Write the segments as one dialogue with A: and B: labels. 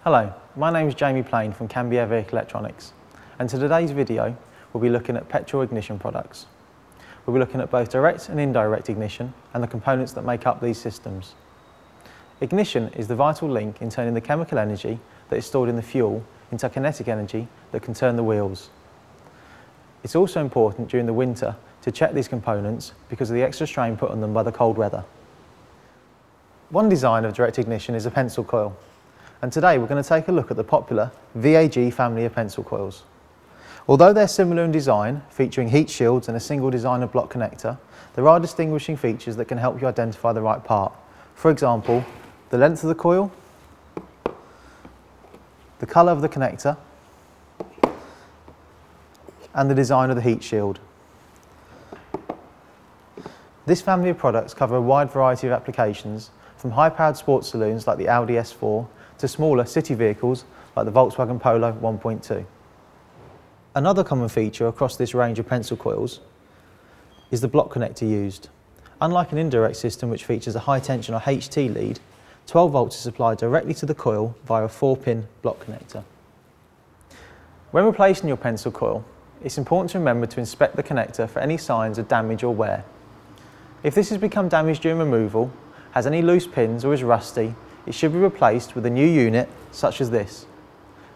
A: Hello, my name is Jamie Plain from Cambiare Vehicle Electronics, and in today's video we'll be looking at petrol ignition products. We'll be looking at both direct and indirect ignition and the components that make up these systems. Ignition is the vital link in turning the chemical energy that is stored in the fuel into kinetic energy that can turn the wheels. It's also important during the winter to check these components because of the extra strain put on them by the cold weather. One design of direct ignition is a pencil coil, and today we're going to take a look at the popular VAG family of pencil coils. Although they're similar in design, featuring heat shields and a single designer block connector, there are distinguishing features that can help you identify the right part. For example, the length of the coil, the colour of the connector, and the design of the heat shield. This family of products cover a wide variety of applications, from high-powered sports saloons like the Audi S4 to smaller city vehicles like the Volkswagen Polo 1.2. Another common feature across this range of pencil coils is the block connector used. Unlike an indirect system which features a high tension or HT lead, 12 volts is supplied directly to the coil via a 4-pin block connector. When replacing your pencil coil, it's important to remember to inspect the connector for any signs of damage or wear. If this has become damaged during removal, has any loose pins or is rusty, it should be replaced with a new unit such as this.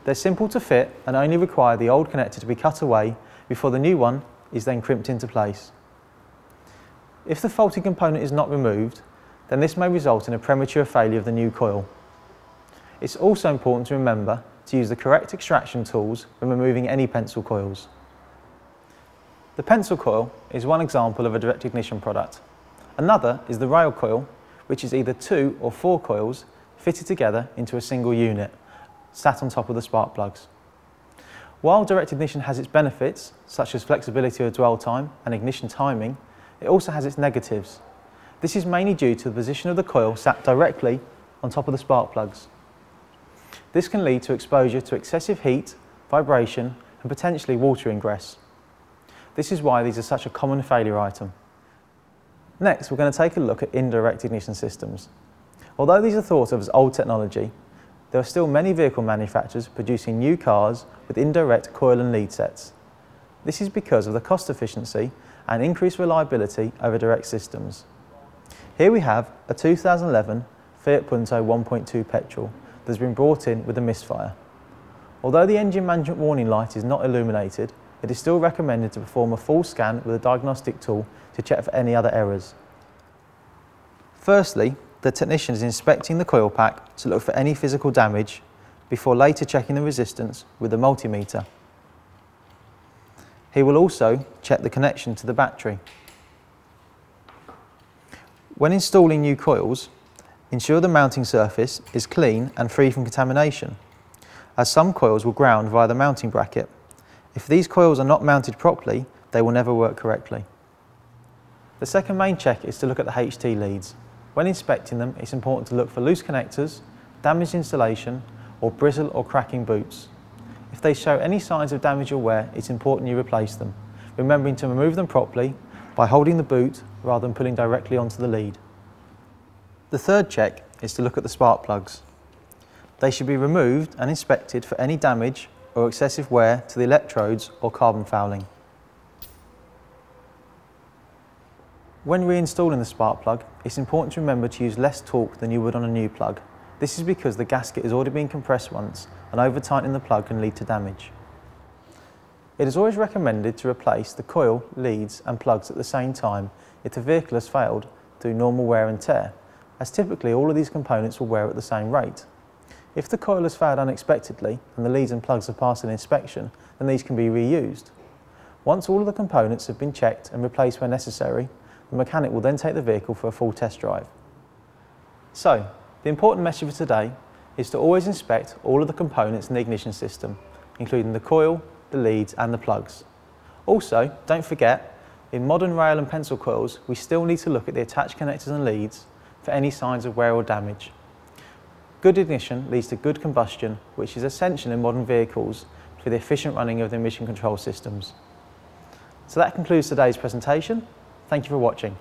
A: They're simple to fit and only require the old connector to be cut away before the new one is then crimped into place. If the faulty component is not removed, then this may result in a premature failure of the new coil. It's also important to remember to use the correct extraction tools when removing any pencil coils. The pencil coil is one example of a direct ignition product. Another is the rail coil, which is either 2 or 4 coils fitted together into a single unit, sat on top of the spark plugs. While direct ignition has its benefits, such as flexibility of dwell time and ignition timing, it also has its negatives. This is mainly due to the position of the coil sat directly on top of the spark plugs. This can lead to exposure to excessive heat, vibration, and potentially water ingress. This is why these are such a common failure item. Next, we're going to take a look at indirect ignition systems. Although these are thought of as old technology, there are still many vehicle manufacturers producing new cars with indirect coil and lead sets. This is because of the cost efficiency and increased reliability over direct systems. Here we have a 2011 Fiat Punto 1.2 petrol that has been brought in with a misfire. Although the engine management warning light is not illuminated, it is still recommended to perform a full scan with a diagnostic tool to check for any other errors. Firstly, the technician is inspecting the coil pack to look for any physical damage before later checking the resistance with the multimeter. He will also check the connection to the battery. When installing new coils, ensure the mounting surface is clean and free from contamination, as some coils will ground via the mounting bracket. If these coils are not mounted properly, they will never work correctly. The second main check is to look at the HT leads. When inspecting them, it's important to look for loose connectors, damaged insulation, or brittle or cracking boots. If they show any signs of damage or wear, it's important you replace them, remembering to remove them properly by holding the boot rather than pulling directly onto the lead. The third check is to look at the spark plugs. They should be removed and inspected for any damage or excessive wear to the electrodes or carbon fouling. When reinstalling the spark plug, it's important to remember to use less torque than you would on a new plug. This is because the gasket has already been compressed once, and over-tightening the plug can lead to damage. It is always recommended to replace the coil, leads and plugs at the same time if the vehicle has failed through normal wear and tear, as typically all of these components will wear at the same rate. If the coil has failed unexpectedly and the leads and plugs have passed an inspection, then these can be reused. Once all of the components have been checked and replaced where necessary, the mechanic will then take the vehicle for a full test drive. So, the important message for today is to always inspect all of the components in the ignition system, including the coil, the leads and the plugs. Also, don't forget, in modern rail and pencil coils, we still need to look at the attached connectors and leads for any signs of wear or damage. Good ignition leads to good combustion, which is essential in modern vehicles for the efficient running of the emission control systems. So that concludes today's presentation. Thank you for watching.